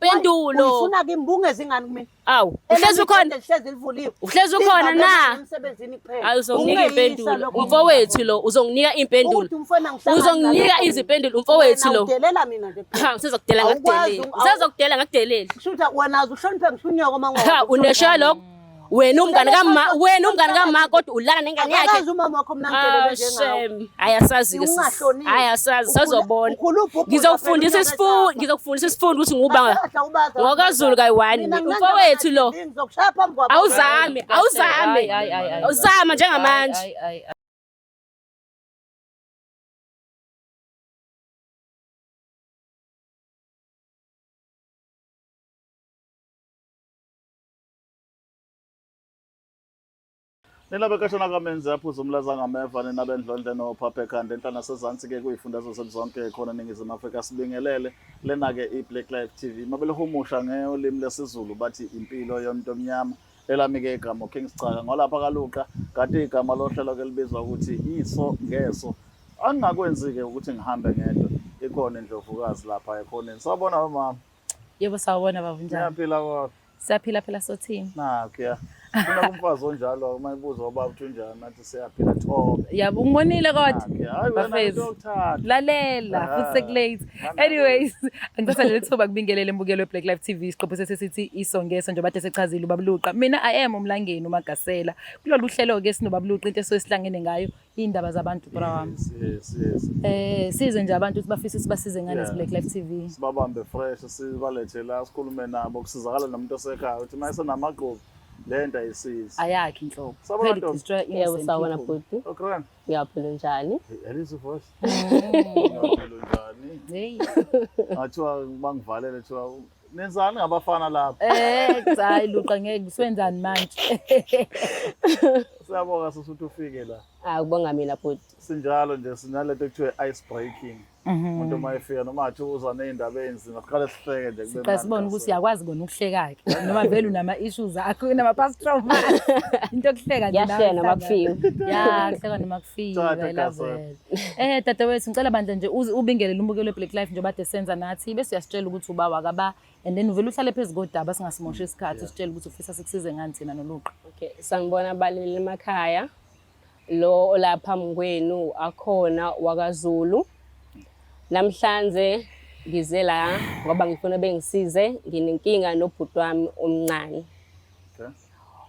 impendulo. Ufuna ke imbungeze ingane kumina. Awu, uhlezi ukhona. Uhlezi livuliwe. Uhlezi ukhona na? Emsebenzini kuphela. Hayi uzonginika impendulo. Umfowethu lo uzonginika impendulo. Uzonginika izimpendulo umfowethu lo. Udelela mina nje. Ha, usezokudela ngakudeleli. Usezokudela ngakudeleli. Shutha wena uhloniphe ngishunyoko mangwa. Ha, unesha lokho. Wena umngane kama kodwa ulala nengane yakhe. Akazi umama wakho mina ngidelele njengawe. Ayasazi ke. Ayasazi sazobona. Ngizokufundisa isifundo ukuthi nguba ngokaZulu kayi1. Umfowethu lo. Ngizokushaya phambi kwabo. Awuzame. Awuzama njengamanje. Nina bekashona kamenzi yaphuza umlaza ngameva nina bendlondle nophapha ekhanda enhlana sezantsi ke kuyifundazwe selizonke khona eNingizimu Afrika sibingelele lena ke iBlack Life TV mabele humusha ngolimi lesiZulu bathi impilo yomuntu omnyama elami ke igama King Sicaka ngolapha kaluqa kanti igama lohlelo ke libizwa ukuthi iso ngeso angakwenzi ke ukuthi ngihambe ngedwa ikhona indlovukazi lapha ekhoneni sabona mama yebo sawubona baba njani ngiyaphila kodwa siyaphila phela sothini okay Kuna kumfazi onjalo uma ibuza ubaba uthi unjani nathi siyaphila thobe. Yabo ungibonile kodwa. Hayi wena uyokuthatha. Lalela futhi sekulate. Anyways, angisasalele thuba kubingelele imbukelo weBlack Life TV isiqopho sesithi isongeso nje bade sechazile ubaba Luqa. Mina I am umlangeni uMagasela. Kulolu hlelo ke sinobaba Luqa into esosihlangene ngayo indaba zabantu bra wami. Yes. Size nje abantu ukuthi bafise sibasize ngane Black Life TV. Sibabambe fresh sibalethe la sikhulume nabo kusizakala nomuntu osekhaya uthi mayise namagqobo lento ayisizi ayakhe inhlobo phela destroy yebo sawona bhuti okay ngiyaphila njani yalizo voice ngiyaphila njani hey athiwa bangivalele thiwa nenzani ngabafana lapha hayi Luqa ngeke siswenzani manje siyabonga suthi ufike la akubonga mina bhuti sinjalo nje sinalento ekuthiwa ice breaking umuntu mayefika noma athi uza nezindaba enzima siqale sihleke nje kube manje sibona ukuthi uyakwazi kona ukuhleka ke noma vele unama issues akho nama past trauma into okuhleka nje nawe noma kufika kuhleka noma kufika level dadewethu ngicela bandla nje ubingelele umbukelo weBlack Life nje bade senza nathi bese uyasitshela ukuthi uba wakaba and then uvela uhlale phezulu kodaba singasimosha isikhathi usitshela ukuthi ufisa sikusize ngani thina noLuqa okay sangibona abaleli emakhaya lo olapha mngwenu akhona wakaZulu namhlanje ngize la ngoba ngifuna bengisize nginenkinga nobhuti wami omncane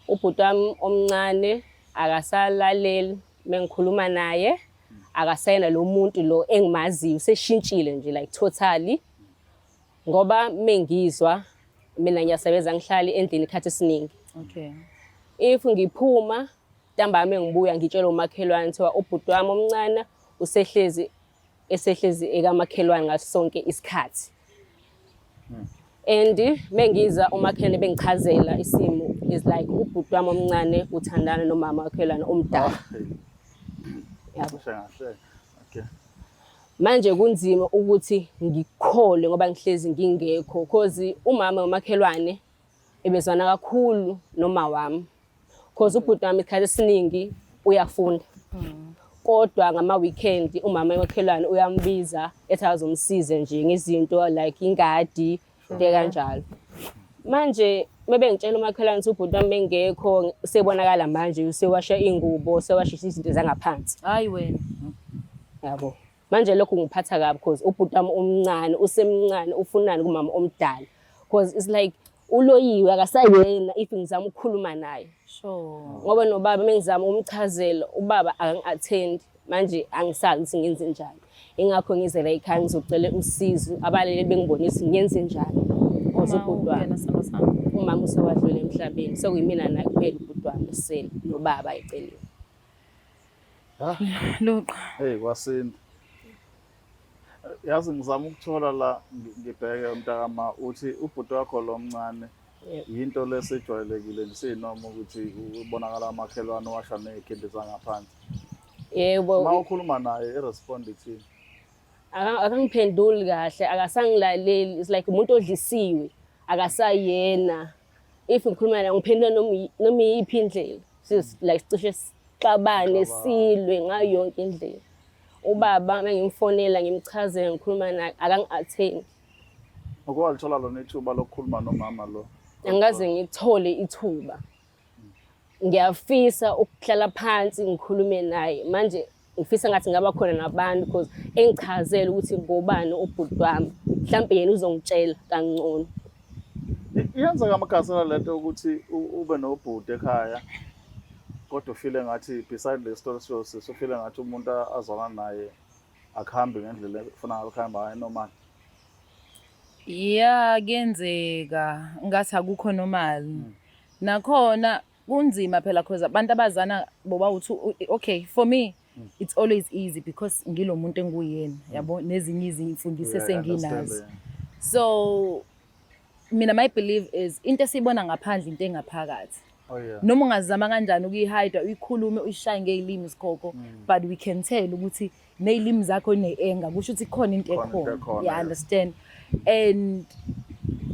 ubhuti wami omncane akasalaleli mengikhuluma naye akasayena lo muntu lo engimaziyo seshintshile nje like totally ngoba mengizwa mina ngiyasebenza ngihlali endlini ikhathi esiningi okay if ngiphuma ntambama ngibuya ngitshela umakhelwane thiwa ubhuti wami omncane esehlezi ekamakhelwane ngaso sonke isikhathi and mengiza umakhelwane bengichazela isimo is like ubhuti wami omncane uthandana nomama wakhelwane omdala yabo kahle okay manje kunzima ukuthi ngikhole ngoba ngihlezi ngingekho because umama umakhelwane ebezwana kakhulu noma wami because ubhuti wami isikhathi esiningi uyafunda kodwa ngama weekend umama emakhelwane uyambiza ethi azomsize nje ngezinto like ingadi into kanjalo manje mebengitshela umakhelwane ukuthi ubhuti wami bengekho sebonakala manje usewasha ingubo sewashisa izinto zangaphansi hayi wena yabo manje lokho ngiphatha kabi because ubhuti wami omncane usemncane ufunani kumama omdala because it's like uloyiwe akasayena if ngizama ukukhuluma naye sure ngoba nobaba mengizama umchazela ubaba angi-attend manje angisazi ukuthi ngenze njani ingakho ngize la ekhaya ngizocela usizo abalele bengibonisa ngenze njani because ubhuti wami umama usewadlule emhlabeni sekuyimina naye kuphela ubhuti wami esele nobaba eceleni Luqa hey kwasinda yazi ngizama ukuthola la ngibheke umntakama uthi ubhuti wakho lo mncane into lesijwayelekile nje sinoma ukuthi ubonakala amakhelwane washa nekhindi zangaphansi yebo mawukhuluma naye irespond ithini akangiphenduli kahle akasangilaleli it's like umuntu odlisiwe akasayena if ngikhuluma naye ngiphendula noma yiphi indlela like cishe sixabane silwe ngayo yonke indlela ubaba mengimfonela ngimchazela ngikhuluma naye akangi-attend Ukwalithola lona ithuba lokukhuluma nomama lo. Angikaze ngithole ithuba. Ngiyafisa ukuhlala phansi ngikhulume naye. Manje ngifisa ngathi ngaba khona nabantu because engichazela ukuthi ngobani ubhuti wami. Mhlawumbe yena uzongitshela kangcono. Iyenzeka amagasela lento ukuthi ube nobhuti ekhaya kodwa ufile ngathi beside le story siyosisi ufile ngathi umuntu azona naye akuhambi ngendlela efuna ukuhamba ngayo normal. Yeah, kuyenzeka ngathi akukho normal. Nakhona kunzima phela because abantu abazana boba uthi okay for me it's always easy because ngilo muntu enguyena yabo nezinye izimfundiso esenginazo. So mina my belief is into esibona ngaphandle into engaphakathi. Oh yeah. Noma ungazama kanjani ukuyihide uyikhulume uyishaye ngeilimi sikho but we can tell ukuthi nezilimi zakho neenga kusho ukuthi khona into ekhona. You understand? And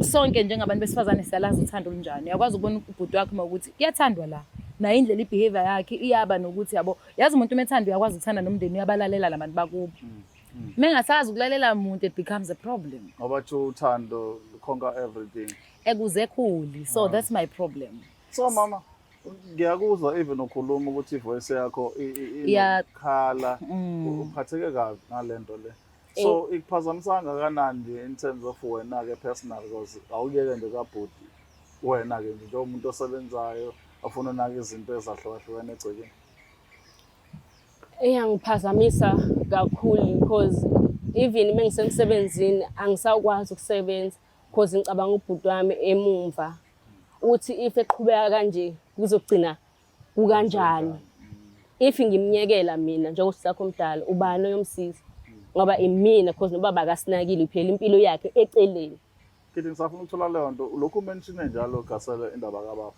sonke njengabantu besifazane siyalazi uthando olunjani. Uyakwazi ukubona ubhuti wakho ukuthi kuyathandwa la. Na indlela ibehavior yakhe iyaba nokuthi yabo yazi umuntu umethanda uyakwazi ukuthanda nomndeni uyabalalela labantu bakubo. Mengasazi ukulalela umuntu it becomes a problem. Ngoba uthando conquer everything. Ekuzekhuli. So that's my problem. So mama ngiyakuzwa even ukhuluma ukuthi ivoice yakho iyakhala uphatheke kabi ngalento le. So ikuphazamisanga kanandi in terms of wena ke personal because awuyeke nje kabhuti wena ke nje umuntu osebenzayo afuna nake izinto ezahlukahlukene egcekeni. Iyangiphazamisa kakhulu because even mengisemsebenzini angisakwazi ukusebenza because ngicabanga ubhuti wami emumva uthi if eqhubeka kanje kuzogcina kukanjani. If ngimnyekela mina njengosakho omdala ubani oyomsiza ngoba imina because nobaba akasinakile phela impilo yakhe eceleni. Kithi ngisafuna ukuthola leyo nto lokhu mention njalo gasela indaba kababa.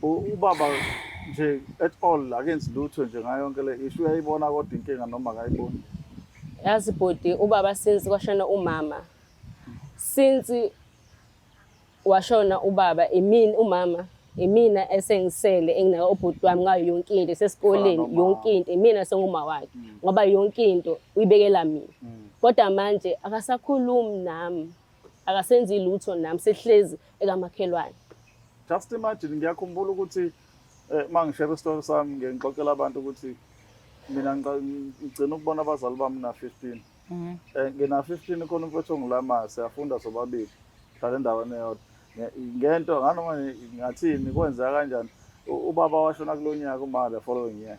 Ubaba nje at all against lutho nje ngayo yonke le issue uyayibona kodwa inkinga noma akayiboni. Yazi bhodi ubaba since kwashona umama. Since washona ubaba umama imina esengisele engina ubhuti wami ngayo yonke into sesikoleni yonke into imina senguma wakhe ngoba yonke into uyibekela mina. Kodwa manje akasakhulumi nami. Akasenzi lutho nami sehlezi ekamakhelwane. Just imagine ngiyakhumbula ukuthi mangishare story sami ngixoxela abantu ukuthi mina ngicela ukubona abazali bami na 15. Ngina 15 khona umfowethu ngilama siyafunda sobabili. Dlala endaweni eyodwa. Ngento nganoma ngathini kwenzeka kanjani ubaba washona kulonyaka uma the following year.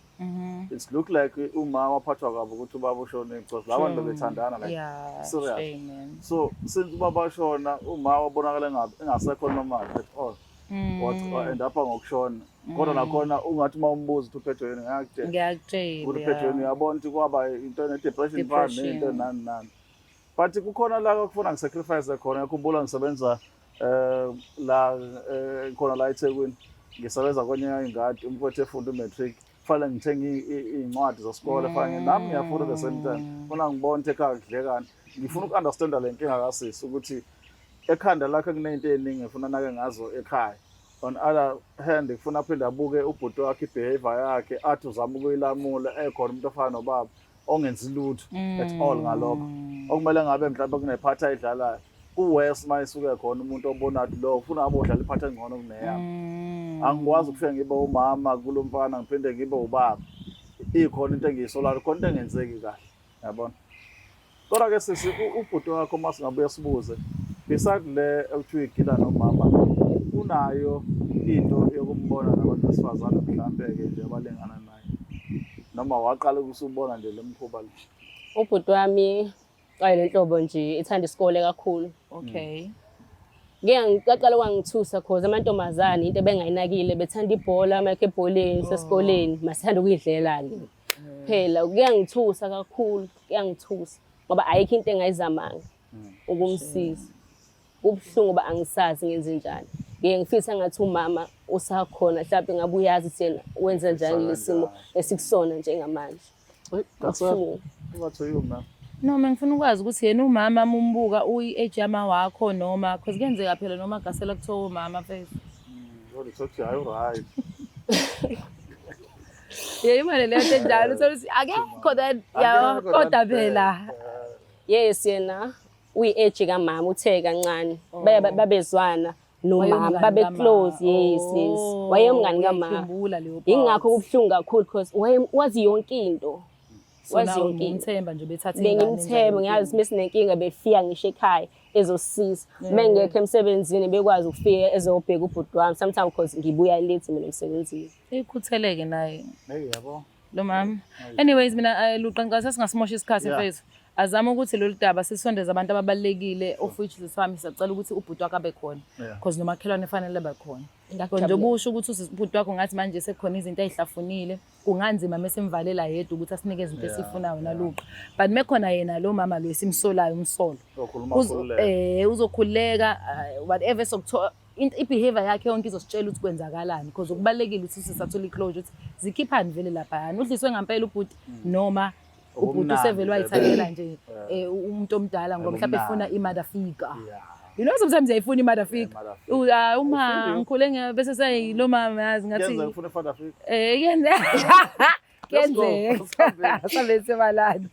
It's look like umama waphathwa kabi ukuthi ubaba ushone because labantu bethandana like serious. So since ubaba washona umama wabonakala engasekho normal at all. What end up ngokushona kodwa nakhona ungathi mawumbuza ukuthi uphethwe yini ngiyakutshela ukuthi uphethwe yini uyabona ukuthi kwaba into depression fund into nani but kukhona la kufuna ngisacrifice khona ngikhumbula ngisebenza la khona la eThekwini ngisebenza kwenye ingadi umfowethu efunda umatric fanele ngithenge incwadi zesikole fanele nami ngiyafunda the same time funa ngibone ekhaya kudlekana ngifuna ukunderstand le nkinga kasisi ukuthi ekhanda lakhe kunento eningi ngifuna nake ngazo ekhaya. On other hand ngifuna aphinde abuke ubhuti wakhe ibehavior yakhe athi uzama ukuyilamula ekhona umuntu ofana nobaba ongenzi lutho at all ngalokho okumele ngabe mhlawumbe kunephatha ayidlalayo kuwes mayisuke khona umuntu obona ukuthi lo ufuna abodlala iphatha engcono kuneyami. Angikwazi ukufika ngibe umama kulo mfana ngiphinde ngibe ubaba ikhona into engiyisolala khona into engenzeki kahle yabona. Kodwa ke sisi ubhuti wakho masingabuye sibuze beside le ekuthiwa igila nomama unayo into yokumbona nabantu besifazane mhlambe ke nje abalengana naye noma waqala ukusubona nje lemkhuba le. Ubhuti wami lenhlobo nje ethanda isikole kakhulu. Okay. Ngiyaqala kwangithusa because amantombazane into bengayinakile bethanda ibhola amakhe ebholeni sesikoleni masithanda ukuyidlela nje. Phela kuyangithusa kakhulu kuyangithusa ngoba ayikho into engayizamanga ukumsiza. Kubhlungu ba angisazi ngenze njani. Ngifisa ngathi umama usakhona mhlawumbe ngabe uyazi thina wenza njani lesimo esikusona njengamanje. What you man? No, ngifuna ukwazi ukuthi yena umama umbuka uyi-age yama wakho noma because kuyenzeka phela noma gasela kuthiwa umama phela. What is all right? Imali le nto njalo ukuthi akekho that ya kodwa phela. Yes yena uyi-age kamama uthe kancane babezwana nomama Wayemngani babe kamama. close yes wayemngani kamama Uyayikhumbula leyo part. ingakho kubuhlungu kakhulu because wazi yonke into wazi nawe yonke into ngimthemba nje bethatha ingane bengimthemba ngiyazi mesinenkinga befika ngisho ekhaya ezosisiza mengekho emsebenzini bekwazi ukufika ezobheka ubhuti wami sometimes because ngibuya late mina emsebenzini ikhutheleke naye yabo. lo mama. Anyways mina Luqa ngicela singasimosha isikhathi mfethu. Azama ukuthi lolu daba sisondeze abantu ababalekile of which sisami sicela ukuthi ubhuti wakhe abe khona because nomakhelwane fanele abe khona. Nje busho ukuthi ubhuti wakho ngathi manje sekukhona izinto ezihlafunile kunganzima mesemvalela yedwa ukuthi asinike izinto esifunayo naLuqa. But mekhona yena lo mama lo esimsolayo umsolo. Uzokhuleka whatever sokuthola i-behavior yakhe yonke izositshela ukuthi kwenzakalani because ukubalekile ukuthi sisathola iclosure ukuthi zikhiphani vele lapha yani udliswe ngempela ubhuti noma ubhuti usevele wayithathela nje umuntu omdala ngoba mhlawumbe efuna i-mother figure. You know sometimes ayifuna i-mother figure. Uma ngikhule bese sayilo mama yazi ngathi Yenza ngifuna father figure. Kenzeka sabe sebalandi.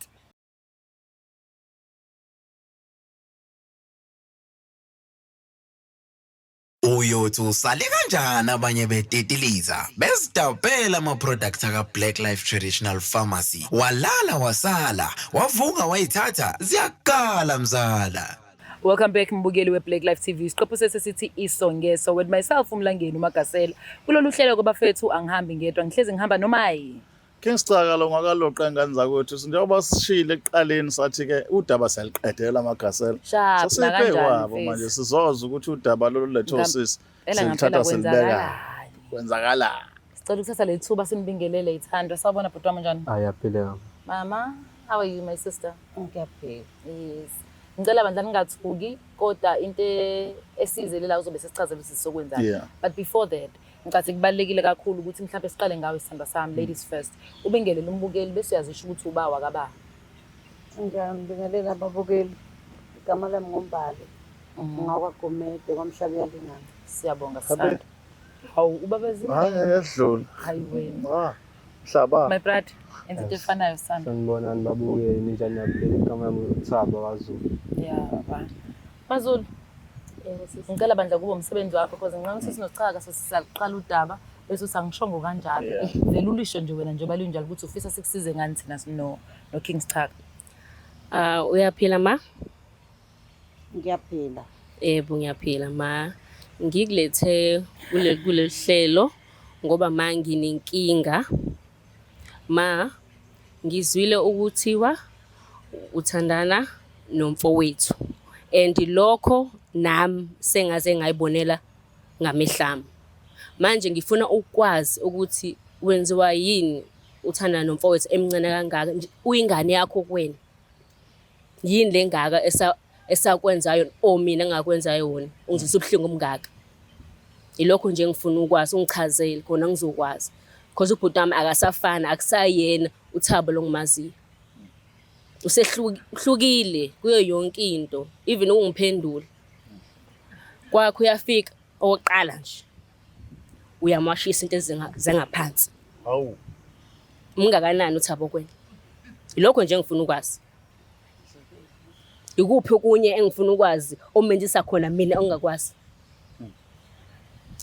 Uyothi usale kanjani abanye betetiliza besidabela ama-products aka-Black Life Traditional Pharmacy walala wasala wavuka wayithatha ziyakala mzala. Welcome back mbukeli we-Black Life TV. Siqopho sesithi isongeso with myself uMlangeni uMagasela. Kulolu hlelo kwabafethu angihambi ngedwa ngihlezi ngihamba nomayi. Kingsicakalo ngakaloqa ingane zakwethu njengoba sishile ekuqaleni sathi ke udaba siyaliqedela amagasela. Sharp Sasiphekwabo manje sizoza ukuthi udaba lolu lethosisi silithatha silibeka. Kwenzakala. Sicela ukusasa lethuba sinibingelele ithandwa. Sawubona bhuti wami njani? Ayaphila. Mama, how are you my sister? Ngiyaphila. Yes. Ngicela bandla ningathuki kodwa into esizelela uzobe sesichazela ukuthi sizokwenzani. But before that ngicathi kubalekile kakhulu ukuthi mhlawumbe siqale ngawe isithando sami ladies first. Ubingelele umbukeli bese uyazisho ukuthi uba wakaba. Ngiyabingelela ababukeli. Igama lami ngoMbali. NgakwaGomede kwaMshabiyalingana. Siyabonga sithando. Hawu ubabezi. Hayi yedlula. Hayi wena. Mhlaba. My brother, into efanayo sana. Sanibonani babukeli ninjani yaphila igama lami uThabo kaZulu. Yeah, ba. Mazulu. Ngicela bandla kubo umsebenzi wakho because ngincane ukuthi sinochaka sesizaqala udaba bese usangishongo kanjalo. Vele ulisho nje wena njengoba linjalo ukuthi ufisa sikusize ngani thina no Kings Chaka. Uyaphila ma? Ngiyaphila. Yebo ngiyaphila ma. Ngikulethe kuleli hlelo ngoba ma nginenkinga. Ma ngizwile ukuthiwa uthandana nomfowethu and lokho nami sengaze ngayibonela ngamehlami. Manje ngifuna ukwazi ukuthi wenziwa yini uthandana nomfowethu emncane kangaka uyingane yakho kuwena. Yini lengaka esakwenzayo o mina ngakwenzayo wona ungizisa ubuhlungu omngaka. Ilokho nje ngifuna ukwazi ungichazele khona ngizokwazi. Because ubhuti wami akasafana akusayena uThabo longimaziyo. Usehlukile kuyo yonke into even ungiphendula. Kwakho uyafika oqala nje. Uyamwashisa into ezengaphansi. Hawu. Mungakanani uThabo kwena? Ilokho nje ngifuna ukwazi. Ikuphi okunye engifuna ukwazi omenzisa khona mina ongakwazi?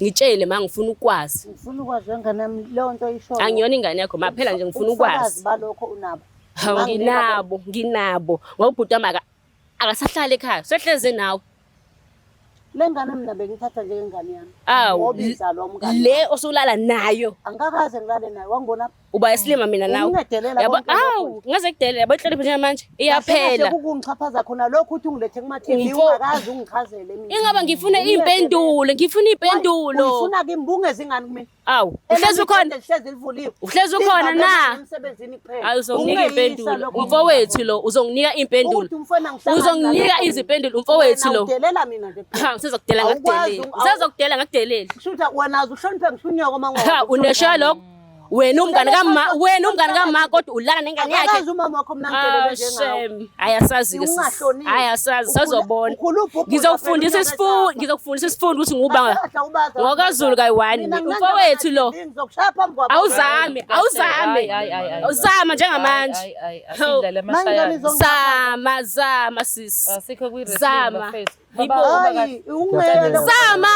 Ngitshele mangifuna ukwazi. Ngifuna ukwazi ngane nami leyo nto isho. Angiyona ingane yakho maphela nje ngifuna ukwazi. Balokho unabo. Nginabo. Ngoba ubhuti wami akasahlala ekhaya. Sehleze nawe. Lengane mina bengithatha njengengane yami. Ngobizalo womngane. Le osulala nayo. Angakaze ngilale naye wangibona. Uba yasilima mina nawe. Yabo ngaze kudelela yabo ihlele phela manje. Iyaphela. Ukungichaphaza khona lokho uthi ungilethe kuma TV ungakazi ungichazele mina. Ingaba ngifuna impendulo, Ufuna ke imbungeze ingane kimi. Uhlezi ukhona. Uhlezi livuliwe. Uhlezi ukhona na? Emsebenzini kuphela. Hayi uzonginika impendulo. Umfowethu lo uzonginika impendulo. Uzonginika izipendulo umfowethu lo. Udelela mina nje. Usazokudela ngakudeleli. Kushuthi wena uhloniphe ngishunyoko mangwa. Unesha lokho. wena umngane kama kodwa ulala nengane yakhe. Akazi umama wakho mina ngidolele njengawe. Shem, ayasazi ke Ungahloniphi. ayasazi sazobona. Ukhulupha Ngizokufundisa isifundo ukuthi nguba ngokaZulu kayi1 mfowethu lo. Ngizokushaya phambi kwabo. Awuzame njengamanje. Asindlela emashaya. Zama sis. Asikho kwi Zama. Hayi, ungeke. Zama.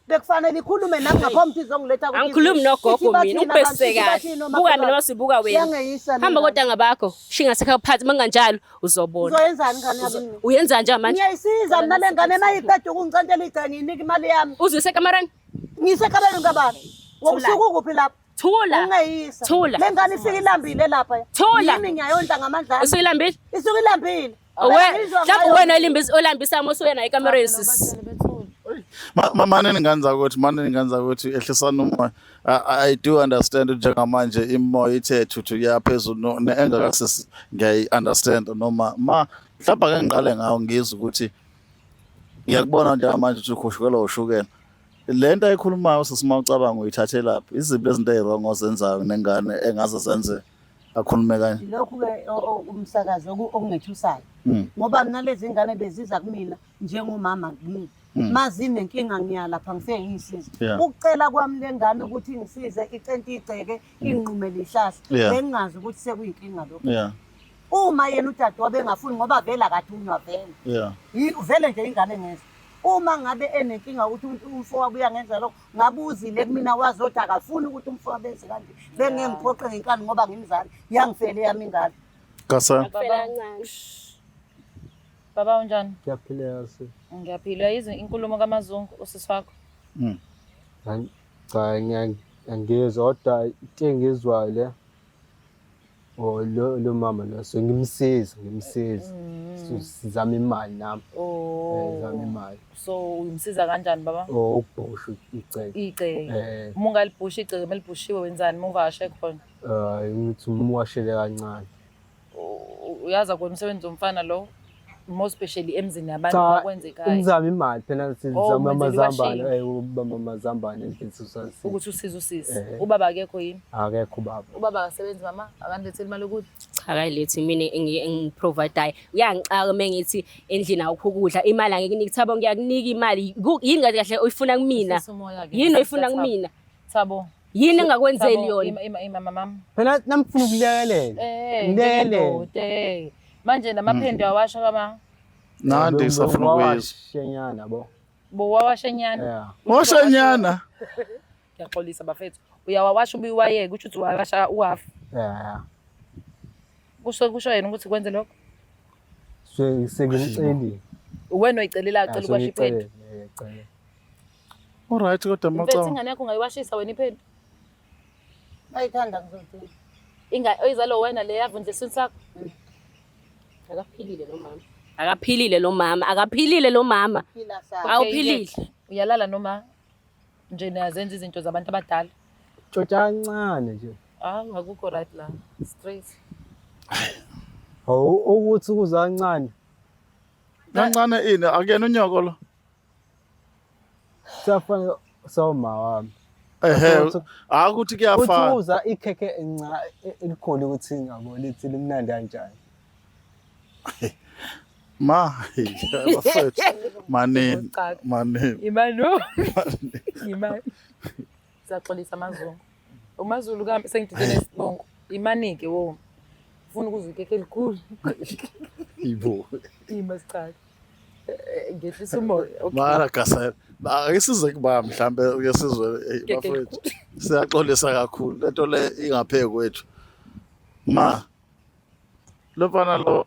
Bekufanele ikhulume nami ngaphambi izongiletha kuthi. Angikhulumi nogogo mina ubhekise kahle. Buka mina masibuka wena. Hamba kodwa ngabakho. Shinga sekha phansi manganjalo uzobona. Uzoyenzani ngane yami? Uyenza nje manje? Ngiyayisiza mina le ngane mayiqeda ukungicentela igcene nginika imali yami. Uzwise kamarani? Ngisekabaleni ngabani? Wokusuka ukuphi lapha? Thula. Ungayisa. Thula. Le ngane ifika ilambile lapha. Thula. Yimi ngiyayondla ngamandla. ami. Usuyilambile? Isuka ilambile. Mhlawumbe wena olambisa usuyena ekamereni sis. Manini ngani zakuthi ehlisana umoya. I do understand njengamanje imoya ithe thuthu yaphezulu engakasisi ngiyayi-understand noma mhlawumbe ake ngiqale ngawo ngizwe ukuthi ngiyakubona njengamanje ukuthi ukhushukela ushukela. Le nto ayikhulumayo sisima ucabanga uyithathelaphi iziphi izinto ezirong ozenzayo nengane engaze zenze akhulume kanje. Lokhu-ke umsakazo okungethusayo ngoba mina lezi ngane beziza kumina njengomama kimi mazinenkinga ngiyalapha ngifike ngiyisize ukucela kwami le ngane ukuthi ngisize icente igceke inqumele ihlahla bengingazi ukuthi sekuyinkinga lokho. Uma yena udade wabe engafuni ngoba vela kade unywa vele vele nje ingane ngeza uma ngabe enenkinga ukuthi umfowabo uyangenza lokho ngabuzile kumina wazothi akafuni ukuthi umfowabo benze kanje bengengiphoqe ngenkani ngoba ngimzali yangifele yami ingane. Kasa Baba unjani? Ngiyaphila se. Ngiyaphila yizo inkulumo kaMazungu usisi wakho. Cha ngiyezwa kodwa intengizwayo le. Lo mama lo so ngimsiza. Sizama imali nami. Sizama imali. So umsiza kanjani baba? Ukubhusha igceke. Uma ungalibhusha igceke melibhushiwe wenzani uma uvashe khona? Ngithi umwashele kancane. Uyaza kona umsebenzi womfana lo? More especially emzini yabantu bakwenzekayo. Ngizama imali phela sizama amazambane endlini ukuthi usize usisi. Ubaba akekho yini? Akekho ubaba. Ubaba akasebenzi mama akandletheli imali ukuthi Cha kayilethi mina engiprovide uyangixaka mengithi endlini awukho ukudla imali angeke ngikuthabo ngiyakunika imali yini kahle uyifuna kumina yini oyifuna kumina Thabo yini engakwenzeli yona mama phela namfuna ukulekelela ngilele manje namaphende wawasha kama nandi safuna ukuyizwa shenyana bo wawashenyana washenyana ngiyaxolisa bafethu uyawawasha ubuyiwayeke uthi uwawasha uwafu kusho yena ukuthi kwenze lokho sengimceli wena oyicelela ucela ukwasha iphende alright kodwa mfethu ingane yakho ungayiwashisa wena iphende Ayithanda ngizothi oyizalo wena le yavundla sakho akaphilile lo mama phila sa awuphilile uyalala noma nje nazenza izinto zabantu abadala tshotha kancane nje akukho right la straight ukuthi kuza kancane ini akuyena unyoko lo safana sawuma wami akuthi kuyafana uthuza ikheke elikhona ukuthi ngabo lithi limnandi kanjani bafethu manini imani siyaxolisa amazungu uMazulu kambe sengididene isibongo imani ke wo ufuna ukuzwa ikheke elikhulu ibo imasichaka ngehlisa umoya mara kasela akisize kuba mhlambe uyesizwe bafethu siyaxolisa kakhulu lento le ingapheki kwethu lo fana lo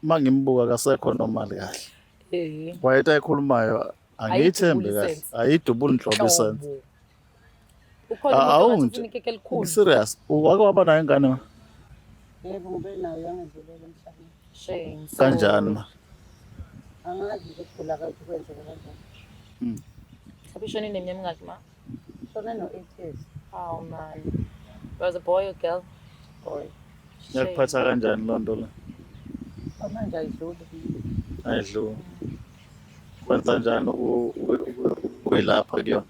mangimbuka kasekho nomali kahle wayetha ekhulumayo angiyithembe kahle ayidubula inhlobo isenze ukhona ikheke elikhulu serious wake waba nayo ingane yebo ngibe nayo yangidlulela emhlabeni shame kanjani angazi ukugula kwethu kwenzeka kanjani Sabishoni neminyaka mingaki ma sona no 8 years oh man was a boy or girl boy yakuphatha kanjani lo nto le manje ayidluli ayidluli kwenza njani kuyilapha kuyona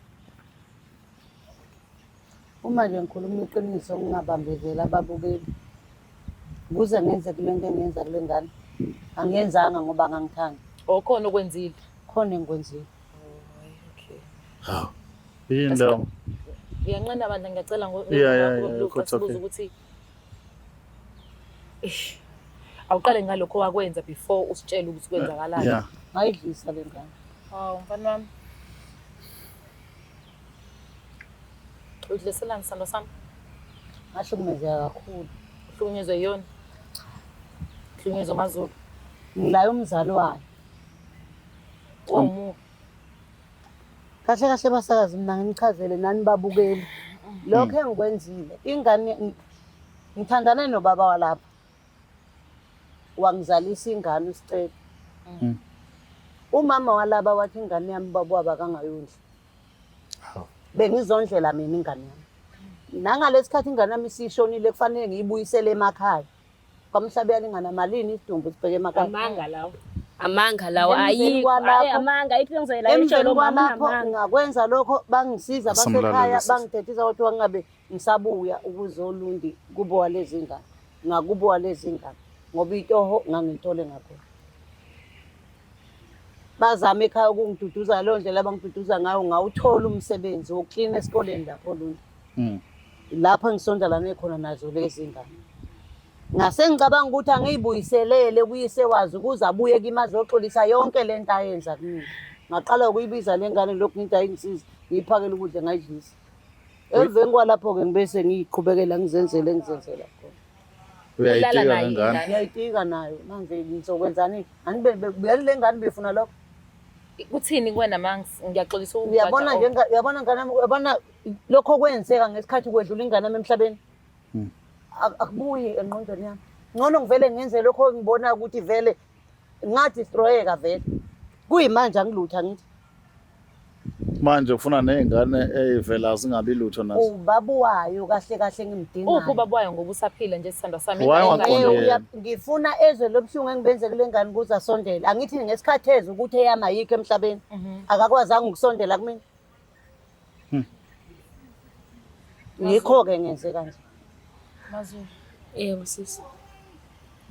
Uma nje ngikhuluma iqiniso ngingabambezela ababukeli. Kuze ngenze kule nto engiyenza kule ngane. Angiyenzanga ngoba ngangithanda. Okhona okwenzile. Khona engikwenzile. Okay. Hawu. Yini lo? Ngiyancane bandla ngiyacela It's okay. sibuza ukuthi awuqale ngalokho wakwenza before usitshele ukuthi kwenzakalani. Yeah. Ngayidlisa le ngane. Hawu mfana wami. Udleselani sando sami? Ngahlukumezeka kakhulu. Uhlukunyezwe yiyona. Uhlukunyezwe amazulu. Ngilaye umzali wayo. Omu. Kahle kahle basakazi mina nginichazele nani babukeli. Lokho engikwenzile ingane ngithandane nobaba walapha. Wangizalisa ingane usicela. Umama walaba wathi ingane yami baba abakangayondli. Bengizondlela mina ingane yami. Nangalesikhathi ingane yami isishonile kufanele ngiyibuyisele emakhaya. Kwamhlabe yalingana malini isidumbu sibheke emakhaya. Amanga lawo Emveni ayikho. kwalapho- Amanga ayikho ngizela isho Emveni lo mama kwalapho amanga. ngakwenza lokho bangisiza Asamlalele basekhaya sisi. bangithethisa ukuthi wangabe ngisabuya ukuzolundi kubowa lezi ngane. Ngakubowa lezi ngane ngoba itoho ngangintole ngakho. Bazama ekhaya ukungiduduza leyo ndlela abangiduduza ngayo ngawuthola umsebenzi wokuklina esikoleni lapho Lundi. Lapho ngisondelane khona nazo lezi ngane. Ngase ngicabanga ukuthi angiyibuyiselele kuyise wazi ukuze abuye kimi azoxolisa yonke lento ayenza kimi. Ngaqala ukuyibiza le ngane lokhu ngithi ayingisiza ngiyiphakela ukudla ngayidlisa. Emveni kwalapho ke ngibese ngiyiqhubekela ngizenzele khona. Uyayitika nayo ngengane. Ngiyayitika nayo manje ngizokwenzani? Anibe buyali le ngane befuna lokho. Kuthini kuwena mangi ngiyaxolisa Uyabona nje uyabona ngane yami uyabona lokho kwenzeka ngesikhathi kwedlula ingane yami emhlabeni. Akubuyi engqondweni yami. Ngcono ngivele ngenze lokho ngibona ukuthi vele ngadestroyeka vele. Kuyimanje angilutha ngithi. Manje ufuna nezingane ezivela zingabi lutho nazo. Ubabuwayo kahle kahle ngimdingayo. uphi babuwayo ngoba usaphila nje sisandwa sami. Why waqonda Ngifuna ezwe lobuhlungu engibenze kule ngane ukuze asondele. Angithi ngesikhathi eze ukuthi eyama yikho emhlabeni. Akakwazanga ukusondela kumina. Yikho ke ngenze kanje. Mazulu. Yebo sisi.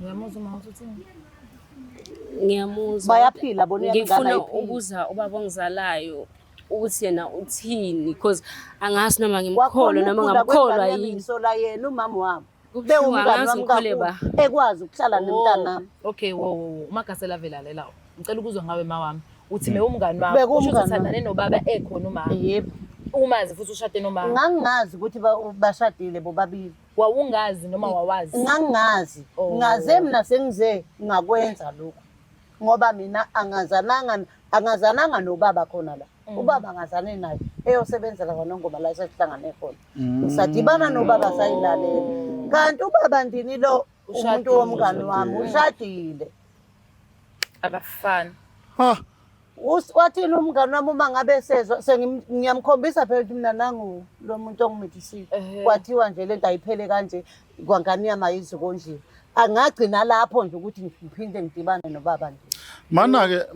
Ngiyamuzwa uma uthini? Ngiyamuzwa. Bayaphila bona iyangane Ngifuna ayiphili. ukuza ubaba ongizalayo ukuthi yena uthini because angazi noma ngimkholwa noma ngamkholwa yini. Ngisola yena umama wami. Kubuhlungu, Bewumngane angazi wami ngikhole kakhulu. ba. Ekwazi ukuhlala nemntanami. Okay, uMagasela vela lela. Ngicela ukuzwa ngawe ma wami. Uthi umngani wakho Bekuwumngani usho wami. uthandane nobaba ekhona umama. Yebo. Umazi futhi ushade nomama. Ngangingazi ukuthi bashadile bobabili. Wawungazi noma wawazi? Ngangingazi. Oh. Ngaze mina sengize ngakwenza lokho. Ngoba mina angazananga nobaba khona la. Ubaba angazane naye eyosebenzela khona ngoma la esihlangane khona. Ngisadibana nobaba sayilalela. Kanti ubaba ndini lo umuntu womngani wami ushadile. Abafana. Ha. Wathini umngani wami uma ngabe sezwa ngiyamkhombisa phela ukuthi mina nangu lo muntu ongimithisiwe. Kwathiwa nje lento ayiphele kanje kwangani yami ayizokondliwa. Angagcina lapho nje ukuthi ngiphinde ngidibane nobaba nje. Mana ke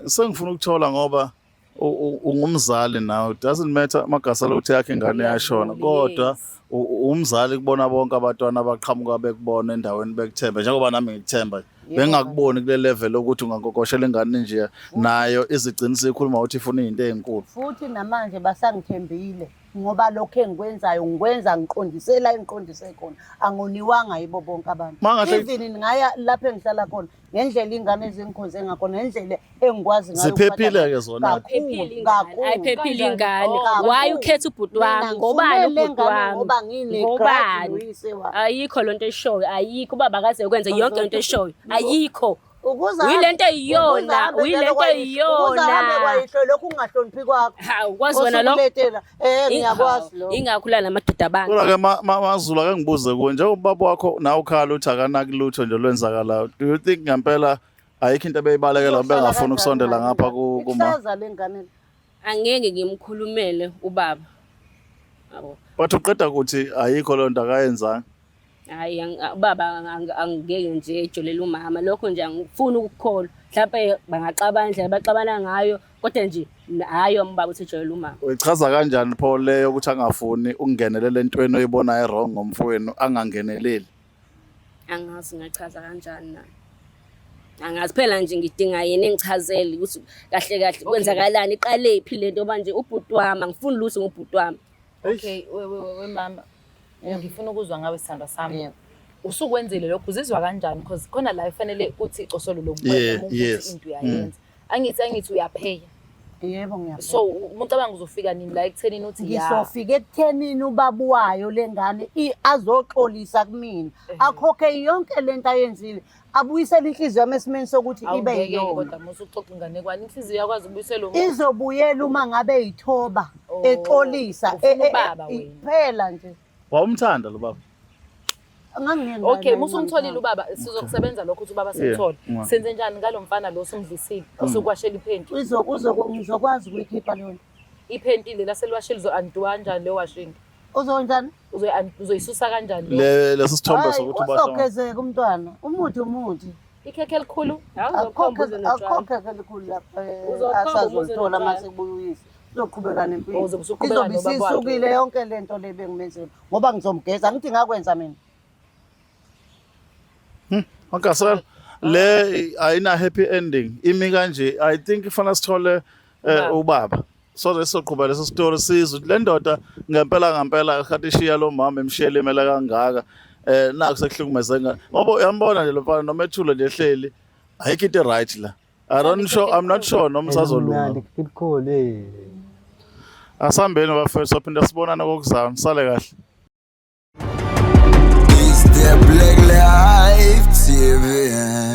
sengifuna ukuthola ngoba ungumzali nawe. Doesn't matter Magasela uthi yakhe ingane yashona kodwa umzali kubona bonke abantwana abaqhamuka bekubona endaweni bekuthemba njengoba nami ngikuthemba. Bengakuboni kule level ukuthi ungakokoshela ingane nje nayo izigcinisa ikhuluma ukuthi ifuna izinto ezinkulu. Futhi namanje basangithembile ngoba lokho engikwenzayo ngikwenza ngiqondisela engiqondise khona angoniwanga yibo bonke abantu. Even ngaya lapho engihlala khona ngendlela ingane ezingikhonze ngakhona ngendlela engikwazi ngayo. Ziphephile ke zona. Ayiphephile ingane. Why ukhetha ubhuti wami? Ngobani ubhuti wami? Ngoba ngine Ngobani? uyise wami. Ayikho lonto eshoyo, ayikho ubaba akaze ukwenza yonke into eshoyo. Ayikho. Ukuza Uyilento eyiyona, uyilento eyiyona. Uzahambe kwayihlo lokhu ungahloniphi kwakho. Hawu kwazi wena lo. Ngiyakwazi lo. Ingakhula namagida abantu. Kodwa ke maZulu ake ngibuze kuwe njengoba ubaba wakho nawe ukhala uthi akanaki lutho nje lwenzakalayo. Do you think ngempela ayikho into ebeyibalekela bengafuna ukusondela ngapha kuma? Kusaza lengane. Angeke ngimkhulumele ubaba. Yabo. But uqeda ukuthi ayikho lonto akayenzanga. Hayi baba angeke nje ejolela umama lokho nje angifuni ukukholwa. Mhlawumbe bangaxabana indlela baxabana ngayo kodwa nje hayi umbaba usejolela umama. Uyichaza kanjani pho leyo ukuthi angafuni ukungenelela entweni oyibonayo wrong ngomfowenu angangeneleli? Angazi ngachaza kanjani na. Angazi phela nje ngidinga yena engichazele ukuthi kahle kahle kwenzakalani iqale phi lento manje ubhuti wami angifuni lutho ngobhuti wami. Okay we mama ngifuna ukuzwa ngawe sithandwa sami. Usukwenzile lokho uzizwa kanjani because khona la ifanele ukuthi icosolo lokuphela ukuthi into uyayenza. Angithi uyapheya. Yebo ngiyapheya. So umuntu abanga uzofika nini la ekuthenini uthi ya. Ngizofika ekuthenini ubaba wayo lengane azoxolisa kumina. Akhokhe yonke lento ayenzile. Abuyisela inhliziyo yami esimeni sokuthi ibe yiyona. Kodwa musuxoxa ingane kwani inhliziyo yakwazi ukubuyisela umuntu. Izobuyela uma ngabe yithoba exolisa phela nje. Wawumthanda lo baba? Angangiyena. Okay, musumtholile ubaba sizokusebenza lokho ukuthi ubaba simthole. Senze njani ngalomfana lo somdlisile osukwashela iphenti? Ngizokwazi ukuyikhipha lona. Iphenti le laseliwashela uzo-anduwa kanjani le washini? Uzonjani? Uzoyisusa kanjani leso sithombe sokuthi basho. Uzokezeka umntwana. Umuthi. Ikhekhe elikhulu? Akhokhe elikhulu lapha. Asazolithola mase kubuyisa. Uzoqhubeka nempilo. Izobe isisukile yonke lento le bengimenzela ngoba ngizomgeza ngithi ngakwenza mina. Makasela le ayina happy ending. Imi kanje I think ifana sithole ubaba. So lesoqhubeka leso story sizwe le ndoda ngempela ekhathi ishiya lo mama emshiyele imela kangaka naku sekuhlukumezeka ngoba uyambona nje lo mfana noma ethule nje ehleli ayikho into right la. I'm not sure noma sazolunga. Ngikukhole. Asambeni bafethu sophinda sibonana kokuzana sale kahle. Is the Black Life TV.